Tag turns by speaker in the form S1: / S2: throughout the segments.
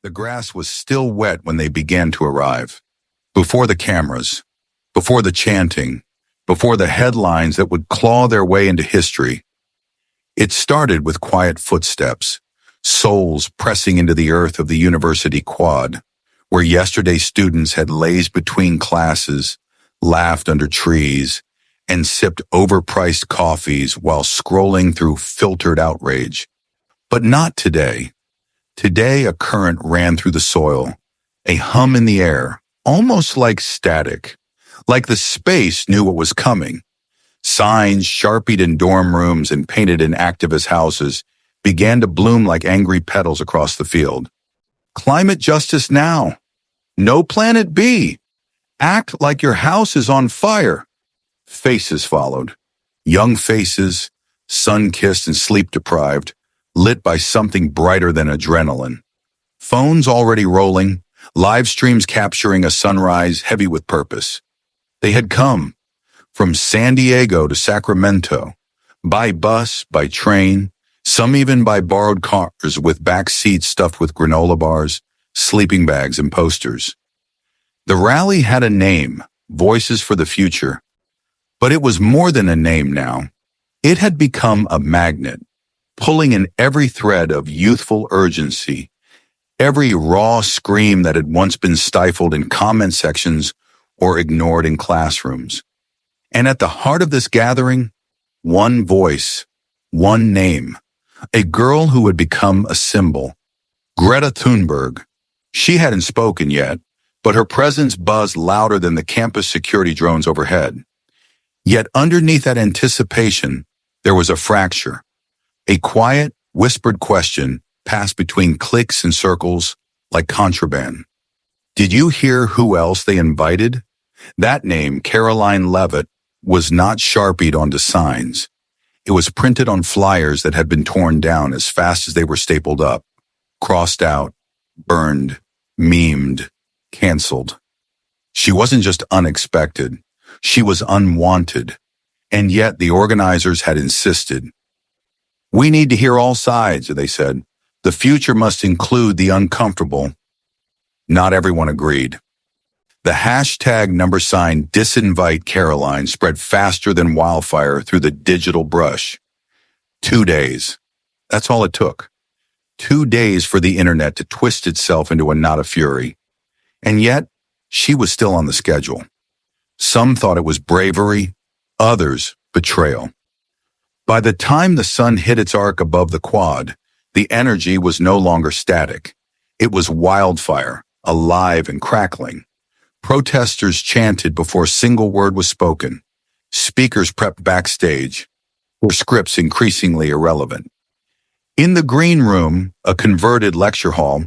S1: The grass was still wet when they began to arrive. Before the cameras, before the chanting, before the headlines that would claw their way into history. It started with quiet footsteps, soles pressing into the earth of the university quad, where yesterday students had lazed between classes, laughed under trees, and sipped overpriced coffees while scrolling through filtered outrage. But not today. Today, a current ran through the soil, a hum in the air, almost like static, like the space knew what was coming. Signs sharpied in dorm rooms and painted in activist houses began to bloom like angry petals across the field. Climate justice now. No planet B. Act like your house is on fire. Faces followed. Young faces, sun-kissed and sleep-deprived, lit by something brighter than adrenaline. Phones already rolling, live streams capturing a sunrise heavy with purpose. They had come from San Diego to Sacramento, by bus, by train, some even by borrowed cars with back seats stuffed with granola bars, sleeping bags, and posters. The rally had a name, Voices for the Future, but it was more than a name now. It had become a magnet, pulling in every thread of youthful urgency, every raw scream that had once been stifled in comment sections or ignored in classrooms. And at the heart of this gathering, one voice, one name, a girl who had become a symbol, Greta Thunberg. She hadn't spoken yet, but her presence buzzed louder than the campus security drones overhead. Yet underneath that anticipation, there was a fracture. A quiet, whispered question passed between clicks and circles like contraband. Did you hear who else they invited? That name, Caroline Levit, was not sharpied onto signs. It was printed on flyers that had been torn down as fast as they were stapled up, crossed out, burned, memed, canceled. She wasn't just unexpected. She was unwanted. And yet the organizers had insisted. We need to hear all sides, they said. The future must include the uncomfortable. Not everyone agreed. The hashtag #disinvite Caroline spread faster than wildfire through the digital brush. 2 days. That's all it took. 2 days for the internet to twist itself into a knot of fury. And yet, she was still on the schedule. Some thought it was bravery, others betrayal. By the time the sun hit its arc above the quad, the energy was no longer static. It was wildfire, alive and crackling. Protesters chanted before a single word was spoken. Speakers prepped backstage, their scripts increasingly irrelevant. In the green room, a converted lecture hall,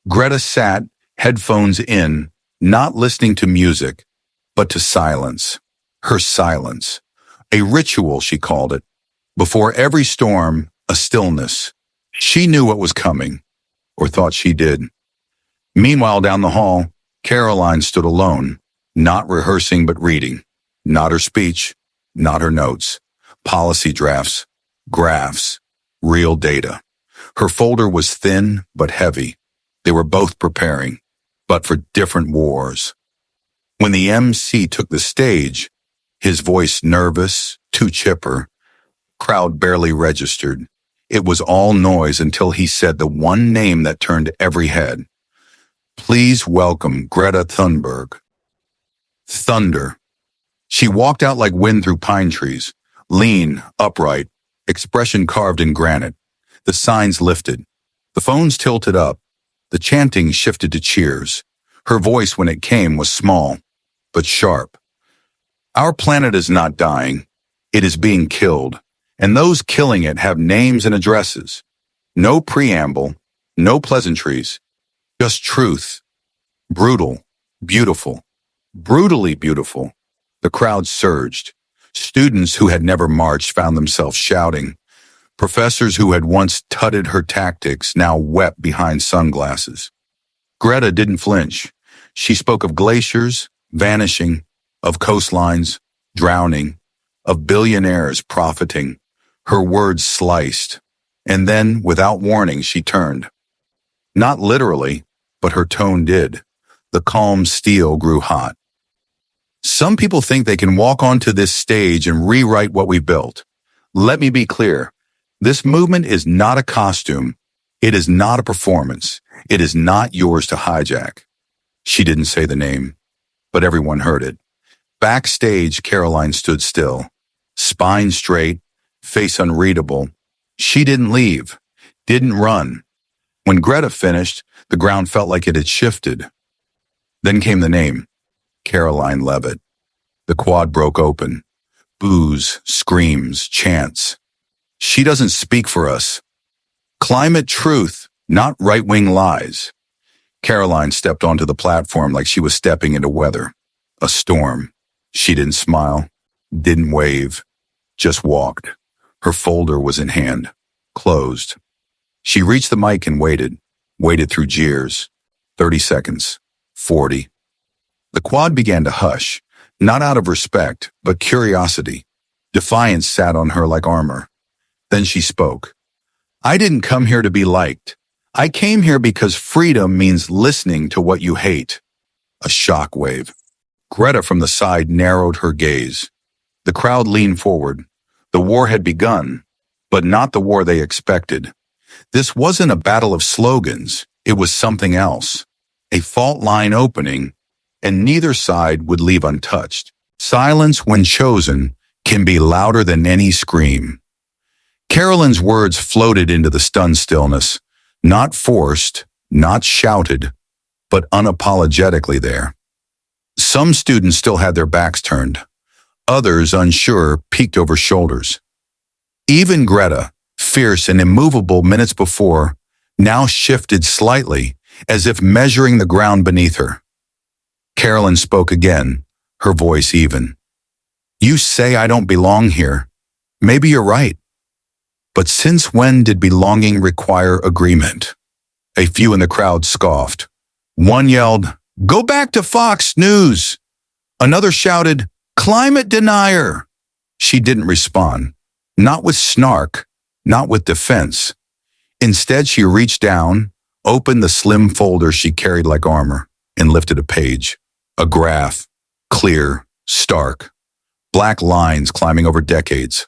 S1: Greta sat, headphones in, not listening to music, but to silence. Her silence. A ritual, she called it. Before every storm, a stillness. She knew what was coming, or thought she did. Meanwhile, down the hall, Caroline stood alone, not rehearsing but reading. Not her speech, not her notes. Policy drafts, graphs, real data. Her folder was thin but heavy. They were both preparing, but for different wars. When the MC took the stage, his voice nervous, too chipper, crowd barely registered. It was all noise until he said the one name that turned every head. Please welcome Greta Thunberg. Thunder. She walked out like wind through pine trees, lean, upright, expression carved in granite. The signs lifted. The phones tilted up. The chanting shifted to cheers. Her voice, when it came, was small, but sharp. Our planet is not dying. It is being killed. And those killing it have names and addresses. No preamble, no pleasantries, just truth. Brutal, beautiful, brutally beautiful. The crowd surged. Students who had never marched found themselves shouting. Professors who had once tutted her tactics now wept behind sunglasses. Greta didn't flinch. She spoke of glaciers, vanishing, of coastlines, drowning, of billionaires profiting. Her words sliced. And then, without warning, she turned. Not literally, but her tone did. The calm steel grew hot. Some people think they can walk onto this stage and rewrite what we built. Let me be clear. This movement is not a costume. It is not a performance. It is not yours to hijack. She didn't say the name, but everyone heard it. Backstage, Caroline stood still, spine straight, face unreadable. She didn't leave, didn't run. When Greta finished, the ground felt like it had shifted. Then came the name, Caroline Levit. The quad broke open. Boos, screams, chants. She doesn't speak for us. Climate truth, not right-wing lies. Caroline stepped onto the platform like she was stepping into weather. A storm. She didn't smile, didn't wave, just walked. Her folder was in hand, closed. She reached the mic and waited through jeers. 30 seconds, 40. The quad began to hush, not out of respect, but curiosity. Defiance sat on her like armor. Then she spoke. I didn't come here to be liked. I came here because freedom means listening to what you hate. A shockwave. Greta from the side narrowed her gaze. The crowd leaned forward. The war had begun, but not the war they expected. This wasn't a battle of slogans. It was something else. A fault line opening, and neither side would leave untouched. Silence, when chosen, can be louder than any scream. Caroline's words floated into the stunned stillness, not forced, not shouted, but unapologetically there. Some students still had their backs turned. Others, unsure, peeked over shoulders. Even Greta, fierce and immovable minutes before, now shifted slightly, as if measuring the ground beneath her. Caroline spoke again, her voice even. You say I don't belong here. Maybe you're right. But since when did belonging require agreement? A few in the crowd scoffed. One yelled, "Go back to Fox News." Another shouted, "Climate denier." She didn't respond, not with snark, not with defense. Instead, she reached down, opened the slim folder she carried like armor, and lifted a page. A graph, clear, stark, black lines climbing over decades.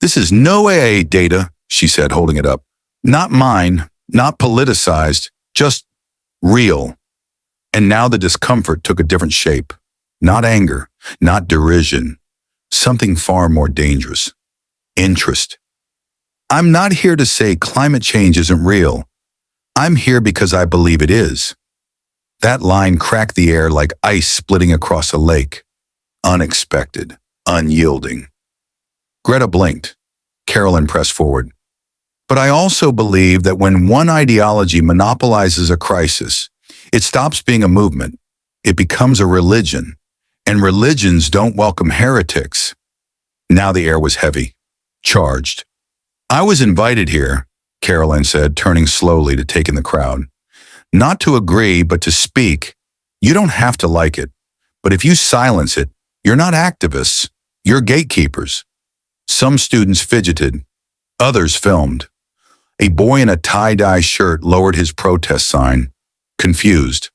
S1: This is no AA data, she said, holding it up. Not mine, not politicized, just real. And now the discomfort took a different shape. Not anger, not derision, something far more dangerous. Interest. I'm not here to say climate change isn't real. I'm here because I believe it is. That line cracked the air like ice splitting across a lake. Unexpected, unyielding. Greta blinked. Caroline pressed forward. But I also believe that when one ideology monopolizes a crisis, it stops being a movement. It becomes a religion. And religions don't welcome heretics. Now the air was heavy, charged. I was invited here, Caroline said, turning slowly to take in the crowd. Not to agree, but to speak. You don't have to like it. But if you silence it, you're not activists. You're gatekeepers. Some students fidgeted. Others filmed. A boy in a tie-dye shirt lowered his protest sign, confused.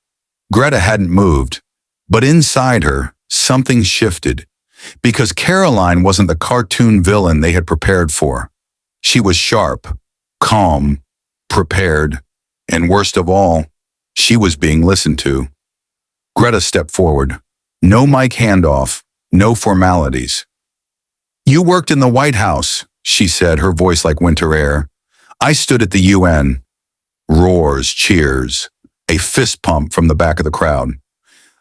S1: Greta hadn't moved, but inside her, something shifted, because Caroline wasn't the cartoon villain they had prepared for. She was sharp, calm, prepared, and worst of all, she was being listened to. Greta stepped forward. No mic handoff, no formalities. You worked in the White House, she said, her voice like winter air. I stood at the UN. Roars, cheers, a fist pump from the back of the crowd.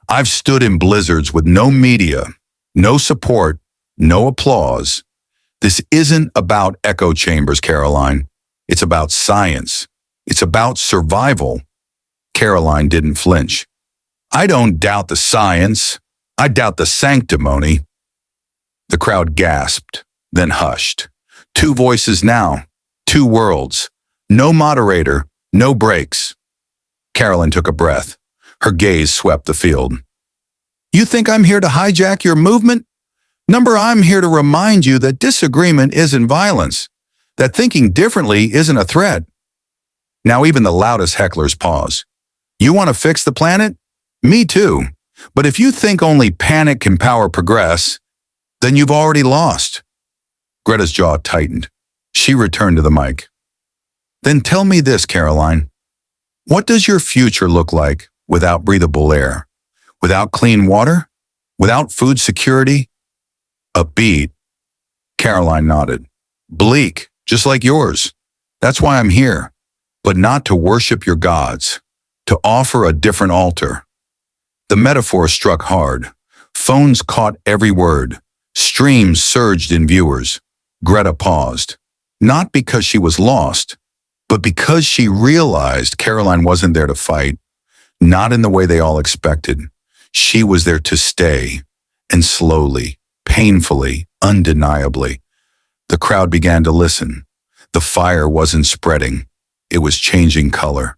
S1: I've stood in blizzards with no media, no support, no applause. This isn't about echo chambers, Caroline. It's about science. It's about survival. Caroline didn't flinch. I don't doubt the science. I doubt the sanctimony. The crowd gasped, then hushed. Two voices now, two worlds. No moderator, no breaks. Caroline took a breath. Her gaze swept the field. You think I'm here to hijack your movement? I'm here to remind you that disagreement isn't violence, that thinking differently isn't a threat. Now even the loudest hecklers pause. You want to fix the planet? Me too. But if you think only panic can power progress, then you've already lost. Greta's jaw tightened. She returned to the mic. Then tell me this, Caroline. What does your future look like without breathable air? Without clean water? Without food security? A beat. Caroline nodded. Bleak, just like yours. That's why I'm here. But not to worship your gods. To offer a different altar. The metaphor struck hard. Phones caught every word. Streams surged in viewers. Greta paused. Not because she was lost, but because she realized Caroline wasn't there to fight. Not in the way they all expected. She was there to stay. And slowly, painfully, undeniably, the crowd began to listen. The fire wasn't spreading. It was changing color.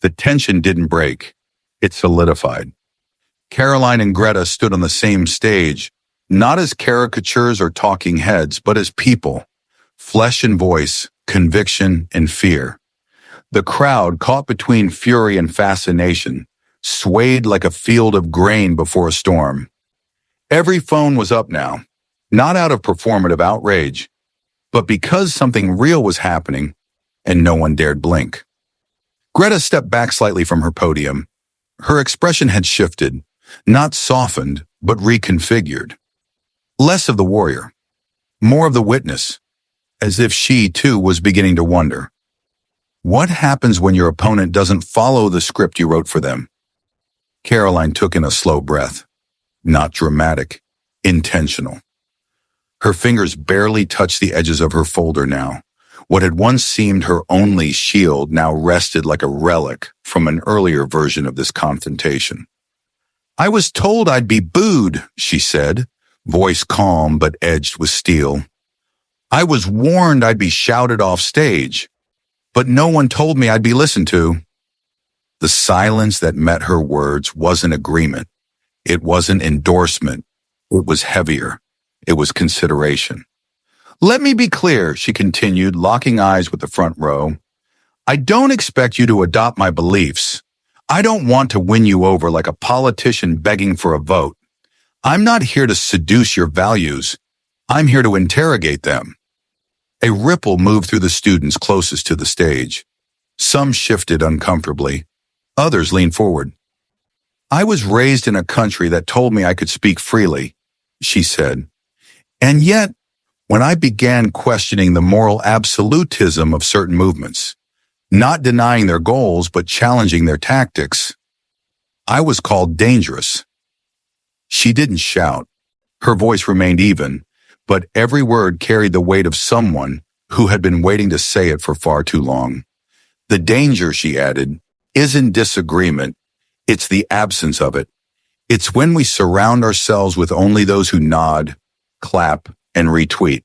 S1: The tension didn't break. It solidified. Caroline and Greta stood on the same stage, not as caricatures or talking heads, but as people. Flesh and voice, conviction and fear. The crowd, caught between fury and fascination, swayed like a field of grain before a storm. Every phone was up now, not out of performative outrage, but because something real was happening and no one dared blink. Greta stepped back slightly from her podium. Her expression had shifted, not softened, but reconfigured. Less of the warrior, more of the witness, as if she, too, was beginning to wonder. What happens when your opponent doesn't follow the script you wrote for them? Caroline took in a slow breath. Not dramatic, intentional. Her fingers barely touched the edges of her folder now. What had once seemed her only shield now rested like a relic from an earlier version of this confrontation. I was told I'd be booed, she said, voice calm but edged with steel. I was warned I'd be shouted off stage, but no one told me I'd be listened to. The silence that met her words wasn't agreement. It wasn't endorsement. It was heavier. It was consideration. Let me be clear, she continued, locking eyes with the front row. I don't expect you to adopt my beliefs. I don't want to win you over like a politician begging for a vote. I'm not here to seduce your values. I'm here to interrogate them. A ripple moved through the students closest to the stage. Some shifted uncomfortably. Others leaned forward. I was raised in a country that told me I could speak freely, she said. And yet, when I began questioning the moral absolutism of certain movements, not denying their goals but challenging their tactics, I was called dangerous. She didn't shout. Her voice remained even, but every word carried the weight of someone who had been waiting to say it for far too long. The danger, she added, isn't disagreement. It's the absence of it. It's when we surround ourselves with only those who nod, clap, and retweet.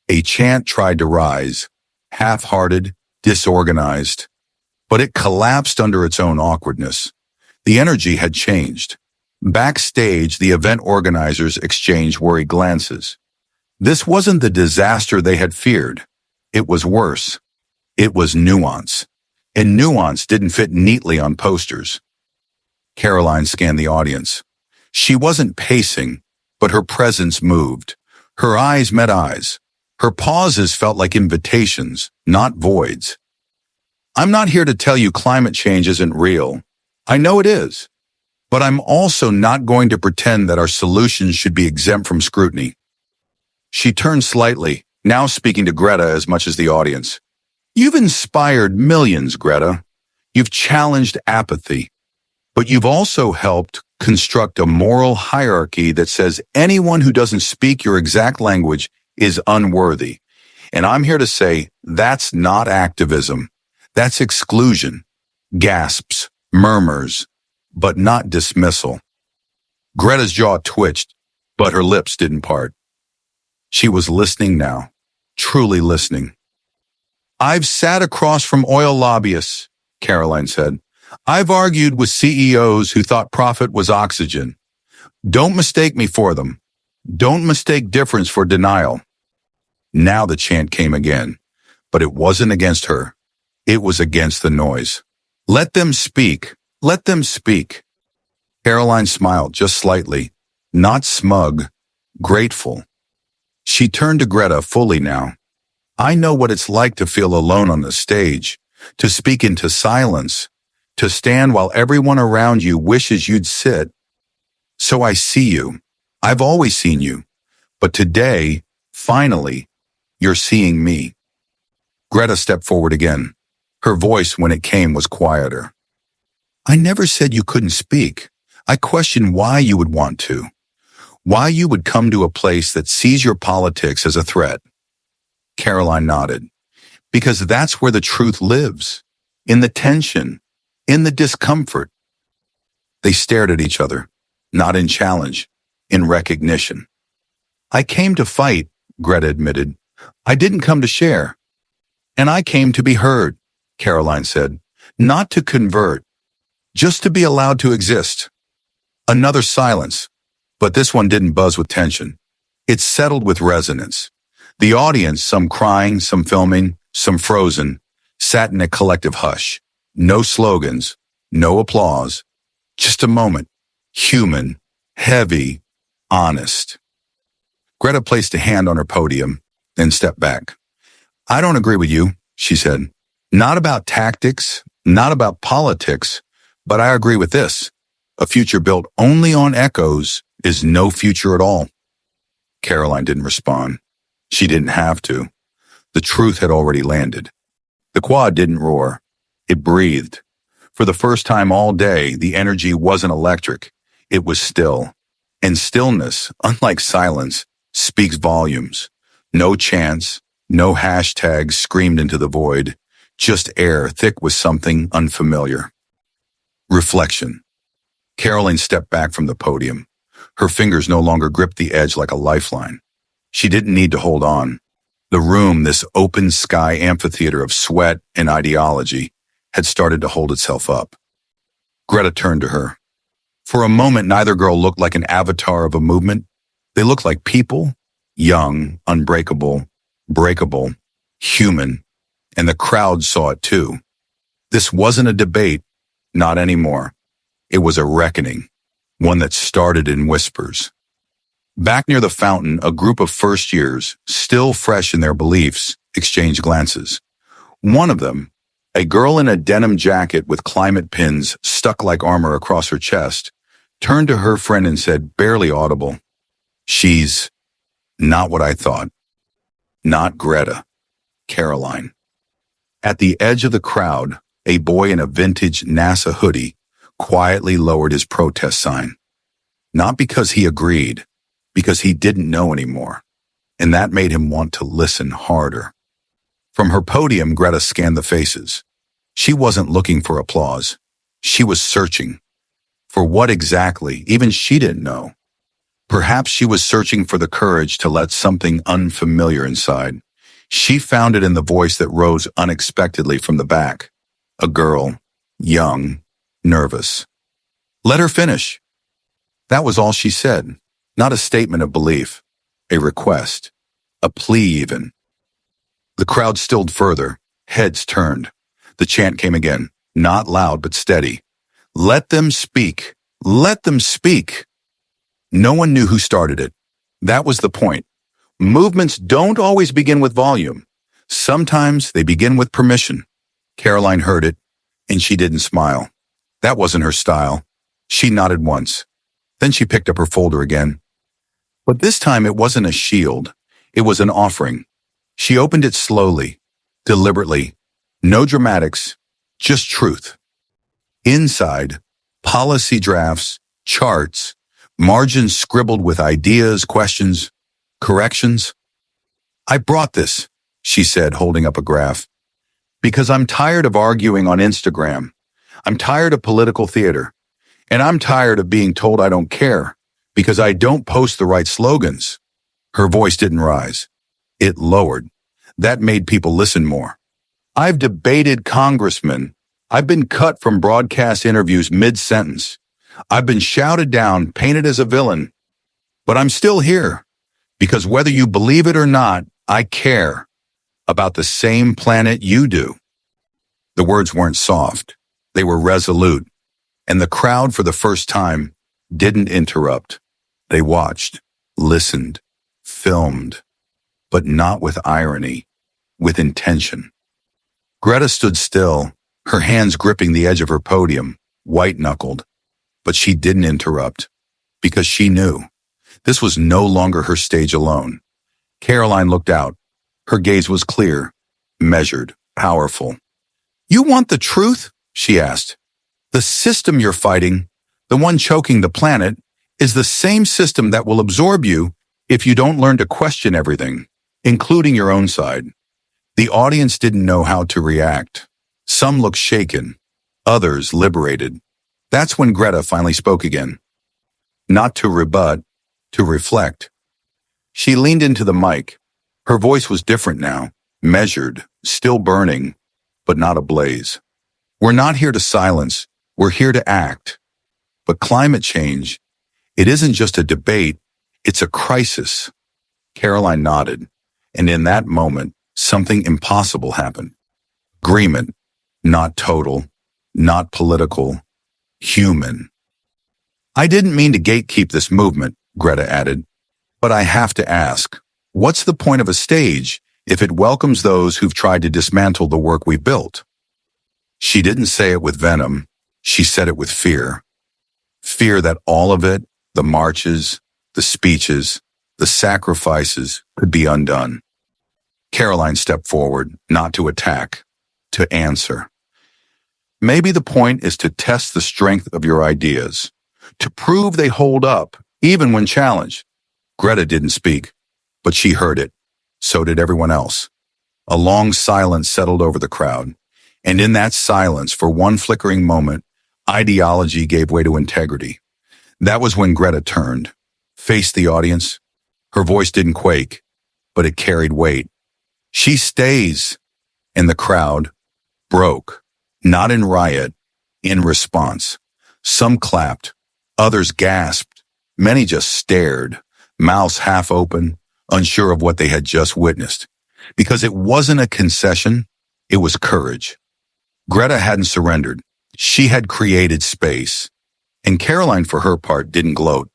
S1: A chant tried to rise, half-hearted, disorganized, but it collapsed under its own awkwardness. The energy had changed. Backstage, the event organizers exchanged worried glances. This wasn't the disaster they had feared. It was worse. It was nuance. And nuance didn't fit neatly on posters. Caroline scanned the audience. She wasn't pacing, but her presence moved. Her eyes met eyes. Her pauses felt like invitations, not voids. I'm not here to tell you climate change isn't real. I know it is. But I'm also not going to pretend that our solutions should be exempt from scrutiny. She turned slightly, now speaking to Greta as much as the audience. You've inspired millions, Greta. You've challenged apathy. But you've also helped construct a moral hierarchy that says anyone who doesn't speak your exact language is unworthy. And I'm here to say that's not activism. That's exclusion. Gasps, murmurs, but not dismissal. Greta's jaw twitched, but her lips didn't part. She was listening now, truly listening. I've sat across from oil lobbyists, Caroline said. I've argued with CEOs who thought profit was oxygen. Don't mistake me for them. Don't mistake difference for denial. Now the chant came again, but it wasn't against her. It was against the noise. Let them speak, Let them speak. Caroline smiled just slightly, not smug, grateful. She turned to Greta fully now. I know what it's like to feel alone on the stage, to speak into silence, to stand while everyone around you wishes you'd sit. So I see you. I've always seen you. But today, finally, you're seeing me. Greta stepped forward again. Her voice, when it came, was quieter. I never said you couldn't speak. I questioned why you would want to. Why you would come to a place that sees your politics as a threat. Caroline nodded. Because that's where the truth lives. In the tension. In the discomfort. They stared at each other. Not in challenge. In recognition. I came to fight, Greta admitted. I didn't come to share. And I came to be heard, Caroline said. Not to convert. Just to be allowed to exist. Another silence. But this one didn't buzz with tension. It settled with resonance. The audience, some crying, some filming, some frozen, sat in a collective hush. No slogans, no applause. Just a moment. Human, heavy, honest. Greta placed a hand on her podium, then stepped back. I don't agree with you, she said. Not about tactics, not about politics, but I agree with this. A future built only on echoes is no future at all. Caroline didn't respond. She didn't have to. The truth had already landed. The quad didn't roar. It breathed. For the first time all day, the energy wasn't electric. It was still. And stillness, unlike silence, speaks volumes. No chants, no hashtags screamed into the void. Just air thick with something unfamiliar. Reflection. Caroline stepped back from the podium. Her fingers no longer gripped the edge like a lifeline. She didn't need to hold on. The room, this open sky amphitheater of sweat and ideology, had started to hold itself up. Greta turned to her. For a moment, neither girl looked like an avatar of a movement. They looked like people, young, unbreakable, breakable, human, and the crowd saw it too. This wasn't a debate, not anymore. It was a reckoning, one that started in whispers. Back near the fountain, a group of first years, still fresh in their beliefs, exchanged glances. One of them, a girl in a denim jacket with climate pins stuck like armor across her chest, turned to her friend and said, barely audible, "She's not what I thought. Not Greta. Caroline." At the edge of the crowd, a boy in a vintage NASA hoodie quietly lowered his protest sign. Not because he agreed, because he didn't know anymore. And that made him want to listen harder. From her podium, Greta scanned the faces. She wasn't looking for applause. She was searching. For what exactly, even she didn't know. Perhaps she was searching for the courage to let something unfamiliar inside. She found it in the voice that rose unexpectedly from the back. A girl, young, nervous. Let her finish. That was all she said. Not a statement of belief. A request. A plea even. The crowd stilled further. Heads turned. The chant came again. Not loud, but steady. Let them speak. Let them speak. No one knew who started it. That was the point. Movements don't always begin with volume. Sometimes they begin with permission. Caroline heard it, and she didn't smile. That wasn't her style. She nodded once. Then she picked up her folder again. But this time it wasn't a shield. It was an offering. She opened it slowly, deliberately. No dramatics, just truth. Inside, policy drafts, charts, margins scribbled with ideas, questions, corrections. I brought this, she said, holding up a graph, because I'm tired of arguing on Instagram. I'm tired of political theater. And I'm tired of being told I don't care because I don't post the right slogans. Her voice didn't rise. It lowered. That made people listen more. I've debated congressmen. I've been cut from broadcast interviews mid-sentence. I've been shouted down, painted as a villain. But I'm still here because whether you believe it or not, I care about the same planet you do. The words weren't soft. They were resolute. And the crowd, for the first time, didn't interrupt. They watched, listened, filmed, but not with irony, with intention. Greta stood still, her hands gripping the edge of her podium, white-knuckled. But she didn't interrupt, because she knew this was no longer her stage alone. Caroline looked out. Her gaze was clear, measured, powerful. "You want the truth?" she asked. "The system you're fighting, the one choking the planet, is the same system that will absorb you if you don't learn to question everything, including your own side." The audience didn't know how to react. Some looked shaken, others liberated. That's when Greta finally spoke again. Not to rebut, to reflect. She leaned into the mic. Her voice was different now, measured, still burning, but not ablaze. "We're not here to silence, we're here to act. But climate change, it isn't just a debate, it's a crisis." Caroline nodded, and in that moment, something impossible happened. Agreement, not total, not political, human. "I didn't mean to gatekeep this movement," Greta added, "but I have to ask, what's the point of a stage if it welcomes those who've tried to dismantle the work we built?" She didn't say it with venom, she said it with fear. Fear that all of it, the marches, the speeches, the sacrifices, could be undone. Caroline stepped forward, not to attack, to answer. "Maybe the point is to test the strength of your ideas, to prove they hold up, even when challenged." Greta didn't speak, but she heard it. So did everyone else. A long silence settled over the crowd, and in that silence, for one flickering moment, ideology gave way to integrity. That was when Greta turned, faced the audience. Her voice didn't quake, but it carried weight. "She stays," and the crowd broke, not in riot, in response. Some clapped, others gasped, many just stared, mouths half open, unsure of what they had just witnessed. Because it wasn't a concession, it was courage. Greta hadn't surrendered. She had created space. And Caroline, for her part, didn't gloat.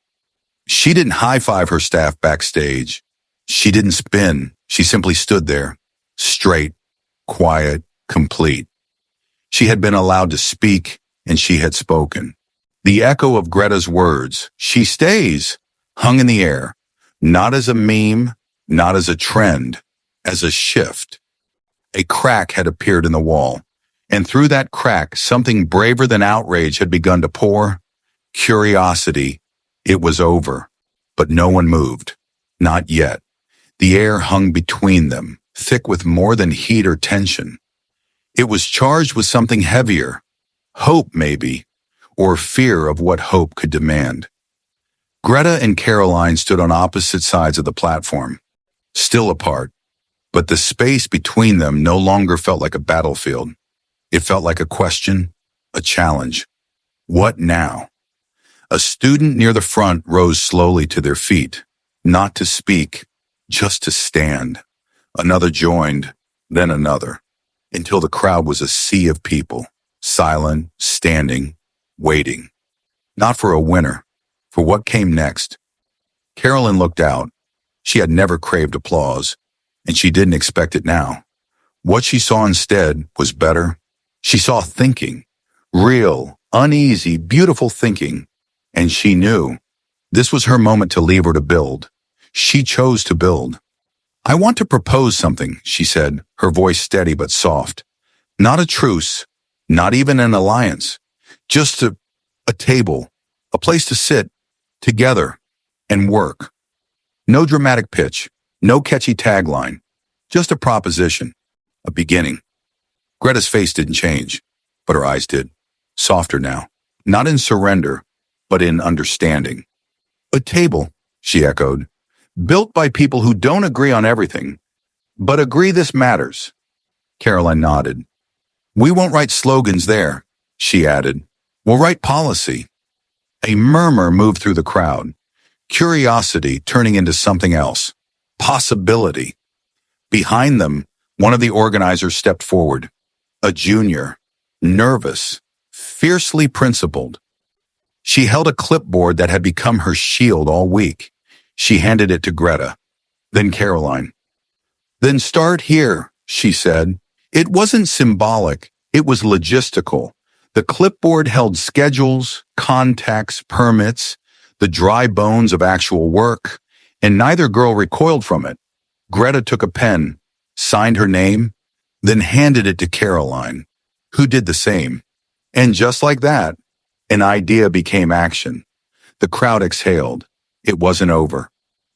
S1: She didn't high-five her staff backstage. She didn't spin. She simply stood there, straight, quiet, complete. She had been allowed to speak, and she had spoken. The echo of Greta's words, "She stays," hung in the air, not as a meme, not as a trend, as a shift. A crack had appeared in the wall, and through that crack, something braver than outrage had begun to pour. Curiosity. It was over, but no one moved. Not yet. The air hung between them, thick with more than heat or tension. It was charged with something heavier. Hope, maybe, or fear of what hope could demand. Greta and Caroline stood on opposite sides of the platform, still apart, but the space between them no longer felt like a battlefield. It felt like a question, a challenge. What now? A student near the front rose slowly to their feet, not to speak, just to stand. Another joined, then another, until the crowd was a sea of people, silent, standing, waiting. Not for a winner, for what came next. Caroline looked out. She had never craved applause, and she didn't expect it now. What she saw instead was better. She saw thinking, real, uneasy, beautiful thinking, and she knew this was her moment to leave or to build. She chose to build. "I want to propose something," she said, her voice steady but soft. "Not a truce, not even an alliance, just a table, a place to sit, together, and work. No dramatic pitch, no catchy tagline, just a proposition, a beginning." Greta's face didn't change, but her eyes did, softer now, not in surrender, but in understanding. "A table," she echoed, "built by people who don't agree on everything, but agree this matters." Caroline nodded. "We won't write slogans there," she added. "We'll write policy." A murmur moved through the crowd, curiosity turning into something else, possibility. Behind them, one of the organizers stepped forward, a junior, nervous, fiercely principled. She held a clipboard that had become her shield all week. She handed it to Greta, then Caroline. "Then start here," she said. It wasn't symbolic, it was logistical. The clipboard held schedules, contacts, permits, the dry bones of actual work, and neither girl recoiled from it. Greta took a pen, signed her name, then handed it to Caroline, who did the same. And just like that, an idea became action. The crowd exhaled. It wasn't over.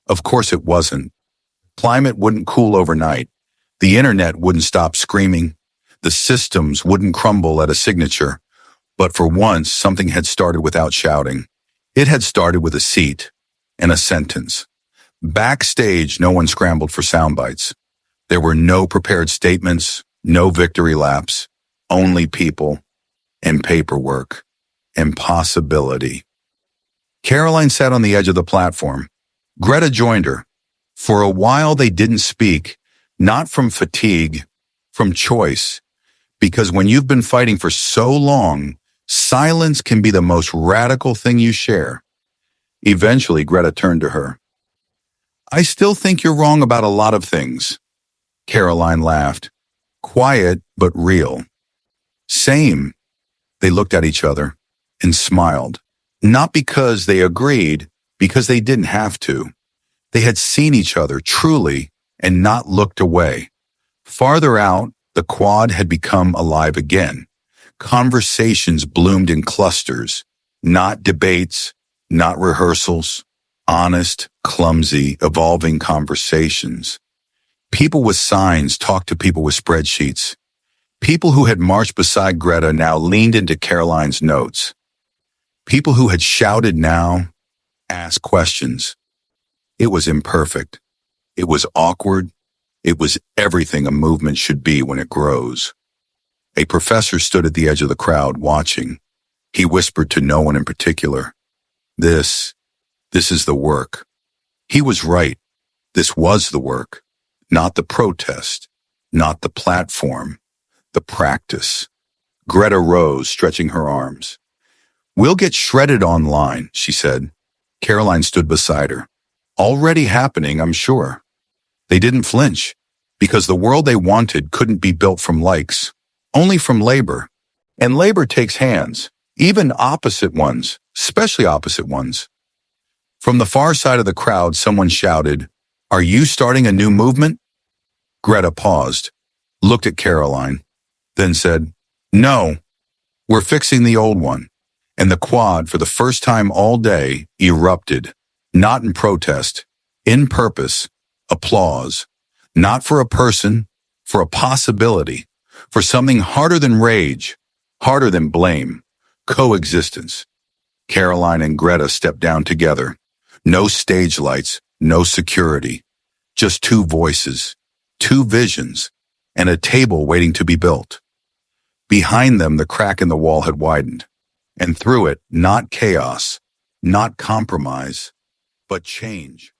S1: Of course it wasn't. Climate wouldn't cool overnight. The internet wouldn't stop screaming. The systems wouldn't crumble at a signature. But for once, something had started without shouting. It had started with a seat and a sentence. Backstage, no one scrambled for sound bites. There were no prepared statements, no victory laps, only people and paperwork and possibility. Caroline sat on the edge of the platform. Greta joined her. For a while, they didn't speak, not from fatigue, from choice. Because when you've been fighting for so long, silence can be the most radical thing you share. Eventually, Greta turned to her. "I still think you're wrong about a lot of things." Caroline laughed. Quiet, but real. "Same." They looked at each other and smiled. Not because they agreed, because they didn't have to. They had seen each other truly and not looked away. Farther out, the quad had become alive again. Conversations bloomed in clusters, not debates, not rehearsals, honest, clumsy, evolving conversations. People with signs talked to people with spreadsheets. People who had marched beside Greta now leaned into Caroline's notes. People who had shouted now asked questions. It was imperfect. It was awkward. It was everything a movement should be when it grows. A professor stood at the edge of the crowd watching. He whispered to no one in particular. This is the work." He was right. This was the work, not the protest, not the platform, the practice. Greta rose, stretching her arms. "We'll get shredded online," she said. Caroline stood beside her. "Already happening, I'm sure." They didn't flinch, because the world they wanted couldn't be built from likes, only from labor. And labor takes hands, even opposite ones, especially opposite ones. From the far side of the crowd, someone shouted, "Are you starting a new movement?" Greta paused, looked at Caroline, then said, "No, we're fixing the old one." And the quad, for the first time all day, erupted, not in protest, in purpose, applause, not for a person, for a possibility, for something harder than rage, harder than blame, coexistence. Caroline and Greta stepped down together. No stage lights, no security, just two voices, two visions, and a table waiting to be built. Behind them, the crack in the wall had widened, and through it, not chaos, not compromise, but change.